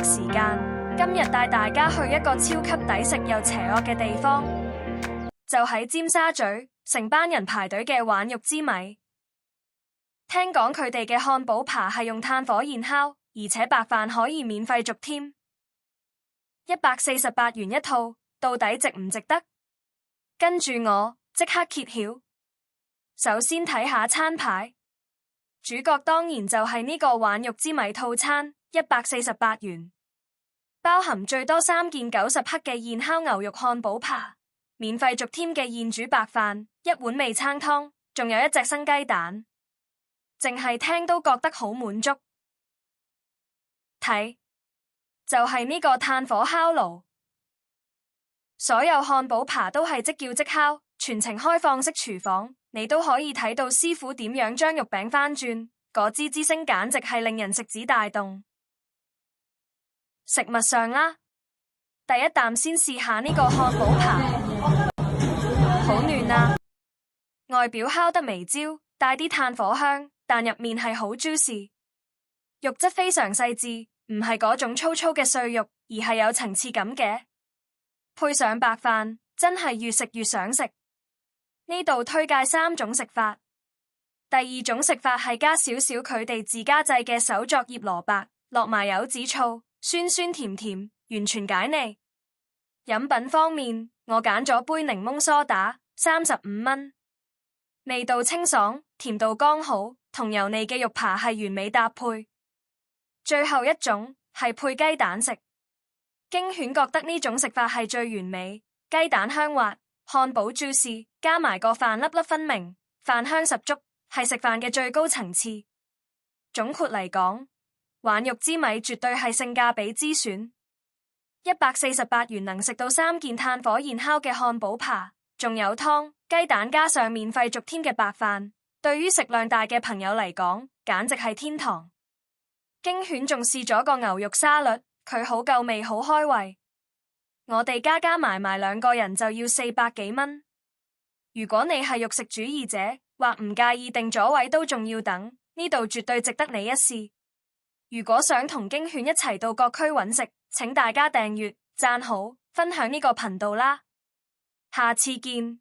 食時間，今日帶大家去一個超級抵食又邪惡嘅地方，就喺尖沙咀，成班人排隊嘅玩肉之謎。聽講佢哋嘅漢堡扒係用炭火燃烤，而且白飯可以免費續添，148元一套，到底值唔值得？跟住我即刻揭曉。首先睇下餐牌，主角當然就係呢個玩肉之謎套餐，148元，包含最多3件90克嘅現烤牛肉漢堡扒，免費續添嘅現煮白飯，1碗味噌湯，仲有1隻生雞蛋，淨係聽都覺得好滿足。睇，就係呢個炭火烤爐，所有漢堡扒都係即叫即烤，全程開放式廚房，你都可以睇到師傅點樣將肉餅翻轉，嗰支之聲簡直係令人食指大動。食物上啦，第一啖先試下呢個漢堡扒，好嫩啊，外表烤得微焦，帶啲炭火香，但入面係好 juicy，肉質非常細緻，唔係嗰種粗粗嘅碎肉，而係有層次感嘅，配上白飯，真係越食越想食。呢度推介3種食法，第二種食法係加少少佢哋自家製嘅手作醃蘿蔔，落埋柚子醋，酸酸甜甜，完全解膩。飲品方面，我揀咗杯檸檬梳打，35蚊，味道清爽，甜度剛好，同油膩嘅肉扒係完美搭配。最後一種係配雞蛋食，經犬覺得呢種食法係最完美，雞蛋香滑，漢堡 juicy，加埋個飯粒粒分明，飯香十足，係食飯嘅最高層次。總括嚟講，玩肉之謎絕對係性價比之選。148元能食到3件炭火燃烤嘅漢堡扒，仲有湯、雞蛋加上免費續添嘅白飯，對於食量大嘅朋友嚟講，簡直係天堂。經犬仲試咗個牛肉沙律，佢好夠味好開胃。我哋加埋2個人就要400幾蚊。如果你係肉食主義者，或唔介意訂咗位都仲要等，呢度絕對值得你一試。如果想同經犬一齊到各區揾食，請大家訂閱、讚好、分享呢個頻道啦。下次見。